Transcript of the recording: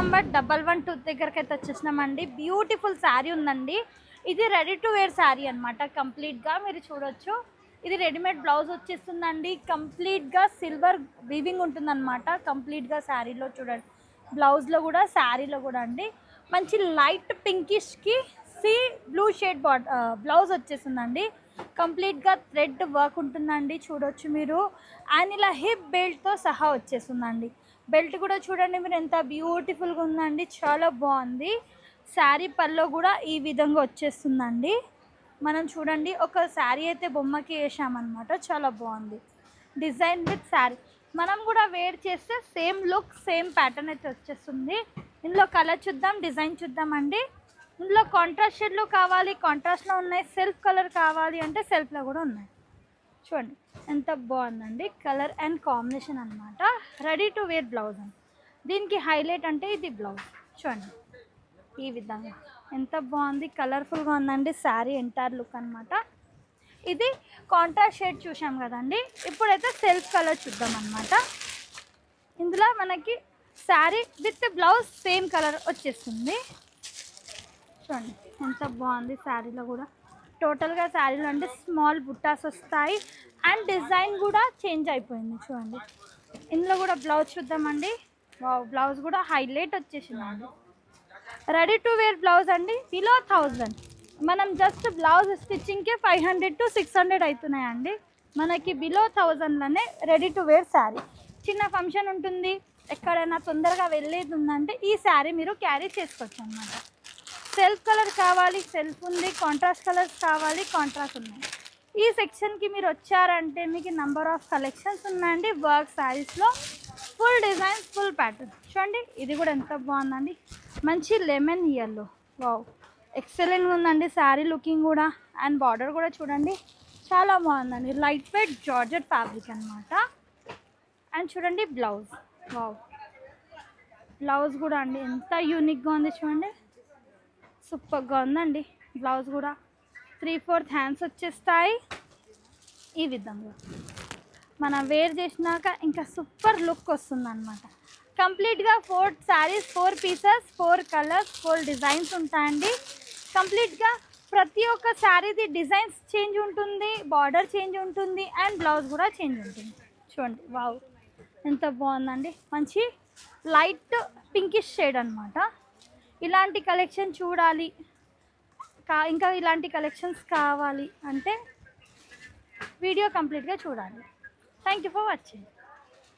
Number 112 దగ్గరికి అయితే వచ్చేసినామండి. Beautiful sari ఉందండి. ఇది రెడీ టు వేర్ శారీ అనమాట. కంప్లీట్గా మీరు చూడొచ్చు. ఇది రెడీమేడ్ బ్లౌజ్ వచ్చేస్తుందండి. కంప్లీట్గా సిల్వర్ వీవింగ్ ఉంటుందన్నమాట. కంప్లీట్గా శారీలో చూడండి, బ్లౌజ్లో కూడా శారీలో కూడా అండి. మంచి లైట్ పింకిష్కి సీ బ్లూ షేడ్ బ్లౌజ్ వచ్చేస్తుందండి. కంప్లీట్గా థ్రెడ్ వర్క్ ఉంటుందండి, చూడొచ్చు మీరు. అండ్ ఇలా హిప్ బెల్ట్తో సహా వచ్చేస్తుందండి. బెల్ట్ కూడా చూడండి మీరు ఎంత బ్యూటిఫుల్గా ఉందండి, చాలా బాగుంది. శారీ పల్లో కూడా ఈ విధంగా వచ్చేస్తుందండి. మనం చూడండి ఒక శారీ అయితే బొమ్మకి వేసామన్నమాట, చాలా బాగుంది. డిజైన్ విత్ శారీ మనం కూడా వేర్ చేస్తే సేమ్ లుక్ సేమ్ ప్యాటర్న్ అయితే వచ్చేస్తుంది. ఇందులో కలర్ చూద్దాం, డిజైన్ చూద్దామండి. ఇందులో కాంట్రాస్ట్ షేడ్లో కావాలి, కాంట్రాస్ట్లో ఉన్నాయి. సెల్ఫ్ కలర్ కావాలి అంటే సెల్ఫ్లో కూడా ఉన్నాయి. చూడండి ఎంత బాగుందండి, కలర్ అండ్ కాంబినేషన్ అనమాట. రెడీ టు వేర్ బ్లౌజ్ అండి. దీనికి హైలైట్ అంటే ఇది బ్లౌజ్ చూడండి ఈ విధంగా ఎంత బాగుంది, కలర్ఫుల్గా ఉందండి శారీ ఎంటైర్ లుక్ అనమాట. ఇది కాంట్రాస్ట్ షేడ్ చూసాం కదండి, ఇప్పుడైతే సెల్ఫ్ కలర్ చూద్దాం అనమాట. ఇందులో మనకి sari with blouse same colour వచ్చేస్తుంది. చూడండి ఎంత బాగుంది శారీలో కూడా. టోటల్గా శారీలో అంటే స్మాల్ బుట్టాస్ వస్తాయి అండ్ డిజైన్ కూడా చేంజ్ అయిపోయింది చూడండి. ఇందులో కూడా బ్లౌజ్ చూద్దామండి. బ్లౌజ్ కూడా హైలైట్ వచ్చేసిందండి. రెడీ టు వేర్ బ్లౌజ్ అండి, బిలో 1000. మనం జస్ట్ బ్లౌజ్ స్టిచ్చింగ్కే 500 to 600 అవుతున్నాయండి. మనకి బిలో 1000లోనే రెడీ టు వేర్ శారీ. చిన్న ఫంక్షన్ ఉంటుంది, ఎక్కడైనా తొందరగా వెళ్ళేది ఉందంటే ఈ శారీ మీరు క్యారీ చేసుకోవచ్చు అన్నమాట. సెల్ఫ్ కలర్ కావాలి, సెల్ఫ్ ఉంది. కాంట్రాస్ట్ కలర్స్ కావాలి, కాంట్రాస్ట్ ఉన్నాయి. ఈ సెక్షన్కి మీరు వచ్చారంటే మీకు నెంబర్ ఆఫ్ కలెక్షన్స్ ఉన్నాయండి. వర్క్ శారీస్లో ఫుల్ డిజైన్స్, ఫుల్ ప్యాటర్న్. చూడండి ఇది కూడా ఎంత బాగుందండి, మంచి లెమన్ ఇయర్లో. వావ్ ఎక్సలెంట్గా ఉందండి శారీ లుకింగ్ కూడా. అండ్ బార్డర్ కూడా చూడండి చాలా బాగుందండి. లైట్ వెయిట్ జార్జెట్ ఫ్యాబ్రిక్ అనమాట. అండ్ చూడండి బ్లౌజ్, వావ్ బ్లౌజ్ కూడా అండి ఎంత యూనిక్గా ఉంది చూడండి, సూపర్గా ఉందండి. బ్లౌజ్ కూడా 3/4 హ్యాండ్స్ వచ్చేస్తాయి ఈ విధంగా. మనం వేర్ చేసినాక ఇంకా సూపర్ లుక్ వస్తుందన్నమాట. కంప్లీట్గా 4 శారీస్, 4 పీసెస్, 4 కలర్స్, 4 డిజైన్స్ ఉంటాయండి. కంప్లీట్గా ప్రతి ఒక్క శారీది డిజైన్స్ చేంజ్ ఉంటుంది, బార్డర్ చేంజ్ ఉంటుంది అండ్ బ్లౌజ్ కూడా చేంజ్ ఉంటుంది. చూడండి వావ్ ఎంత బాగుందండి, మంచి లైట్ పింకిష్ షేడ్ అనమాట. ఇలాంటి కలెక్షన్ చూడాలి, ఇంకా ఇలాంటి కలెక్షన్స్ కావాలి అంటే వీడియో కంప్లీట్గా చూడాలి. Thank you for watching.